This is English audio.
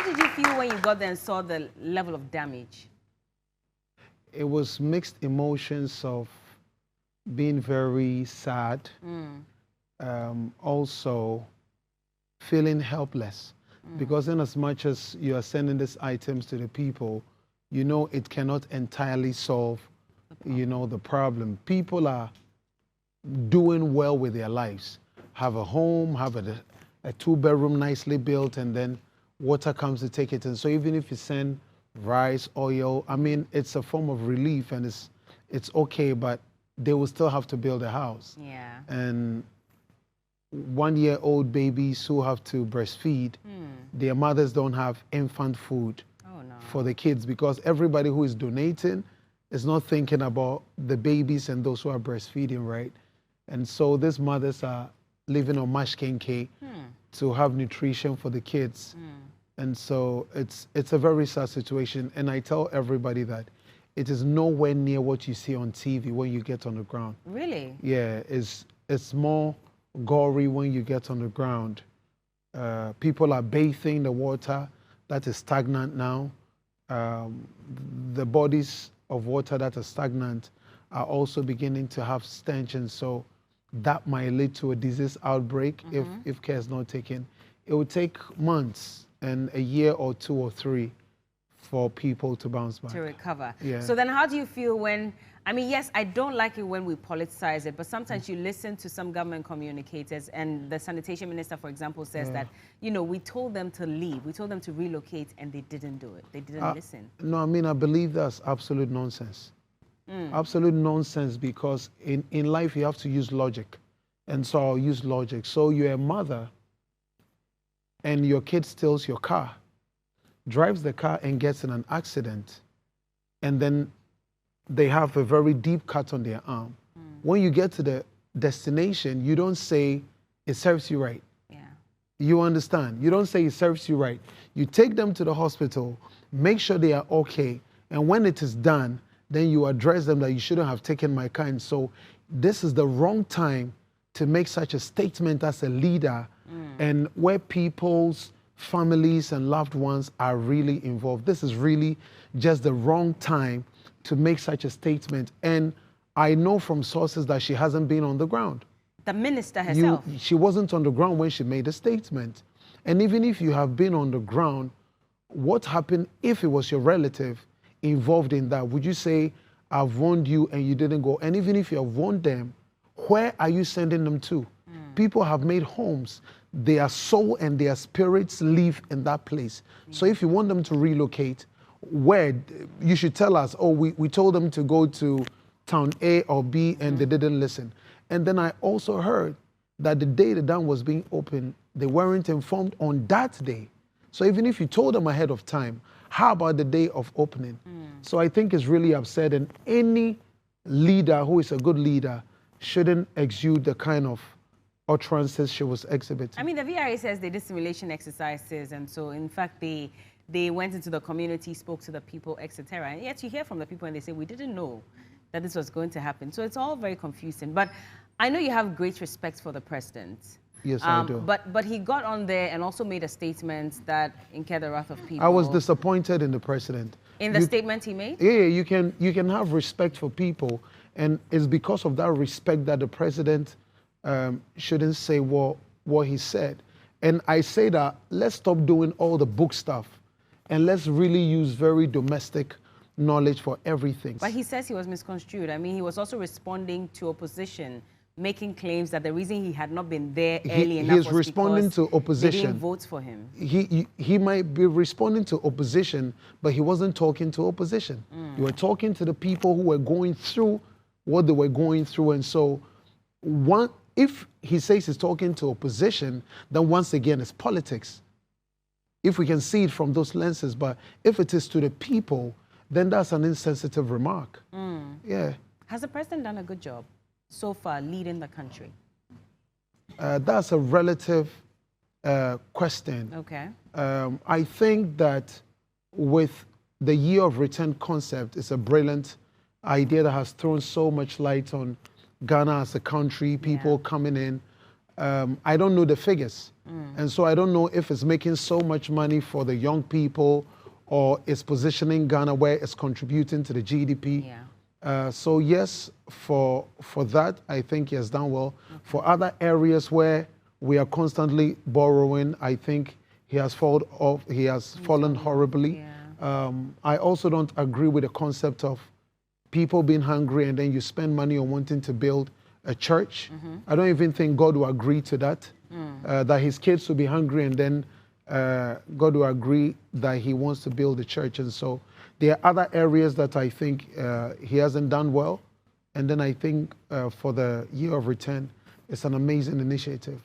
did you feel when you got there and saw the level of damage? It was mixed emotions of being very sad, also feeling helpless. Because in as much as you are sending these items to the people, you know it cannot entirely solve, the problem. People are doing well with their lives. Have a home, have a two-bedroom nicely built, and then water comes to take it. And so even if you send rice, oil, I mean, it's a form of relief and it's okay, but they will still have to build a house. Yeah. And 1-year-old babies who have to breastfeed, their mothers don't have infant food for the kids, because everybody who is donating is not thinking about the babies and those who are breastfeeding, right? And so these mothers are living on mash kenke to have nutrition for the kids. And so it's a very sad situation. And I tell everybody that it is nowhere near what you see on TV when you get on the ground. Really? Yeah, it's more gory when you get on the ground. People are bathing the water that is stagnant now. The bodies of water that are stagnant are also beginning to have stench, and so that might lead to a disease outbreak if care is not taken. It will take months and a year or 2 or 3 for people to bounce back. To recover. Yeah. So then how do you feel when, I mean, yes, I don't like it when we politicize it, but sometimes you listen to some government communicators, and the sanitation minister, for example, says that, we told them to leave, we told them to relocate, and they didn't do it. They didn't listen. No, I mean, I believe that's absolute nonsense. Absolute nonsense, because in life you have to use logic. And so I'll use logic. So you're a mother and your kid steals your car, drives the car and gets in an accident, and then they have a very deep cut on their arm. When you get to the destination, you don't say, it serves you right. Yeah. You understand? You don't say it serves you right. You take them to the hospital, make sure they are okay, and when it is done, then you address them that you shouldn't have taken my car. And so this is the wrong time to make such a statement as a leader, and where people's families and loved ones are really involved. This is really just the wrong time to make such a statement. And I know from sources that she hasn't been on the ground. The minister herself? She wasn't on the ground when she made the statement. And even if you have been on the ground, what happened if it was your relative involved in that? Would you say, I've warned you and you didn't go? And even if you have warned them, where are you sending them to? People have made homes. Their soul and their spirits live in that place. So if you want them to relocate, where? You should tell us, oh, we told them to go to town A or B and they didn't listen. And then I also heard that the day the dam was being opened, they weren't informed on that day. So even if you told them ahead of time, how about the day of opening? So I think it's really upset, and any leader who is a good leader shouldn't exude the kind of utterances she was exhibiting. I mean, the VRA says they did simulation exercises, and so in fact they went into the community, spoke to the people, etc. And yet you hear from the people and they say, we didn't know that this was going to happen. So it's all very confusing. But I know you have great respect for the president. Yes, I do. But he got on there and also made a statement that incurred the wrath of people. I was disappointed in the president. In the statement he made? Yeah, you can have respect for people, and it's because of that respect that the president shouldn't say what he said. And I say that let's stop doing all the book stuff and let's really use very domestic knowledge for everything. But he says he was misconstrued. I mean, he was also responding to opposition, making claims that the reason he had not been there early enough was responding because to opposition. They didn't vote for him. He might be responding to opposition, but he wasn't talking to opposition. You were talking to the people who were going through what they were going through. And so if he says he's talking to opposition, then once again it's politics. If we can see it from those lenses, but if it is to the people, then that's an insensitive remark. Yeah. Has the president done a good job so far leading the country? That's a relative question. Okay. I think that with the year of return concept, it's a brilliant idea that has thrown so much light on Ghana as a country, people coming in. I don't know the figures, And so I don't know if it's making so much money for the young people or it's positioning Ghana where it's contributing to the GDP. So yes, for that, I think he has done well. For other areas where we are constantly borrowing, I think he has fallen horribly. I also don't agree with the concept of people being hungry and then you spend money on wanting to build a church. I don't even think God will agree to that, that his kids will be hungry and then God will agree that he wants to build a church. And so there are other areas that I think he hasn't done well. And then I think for the year of return, it's an amazing initiative.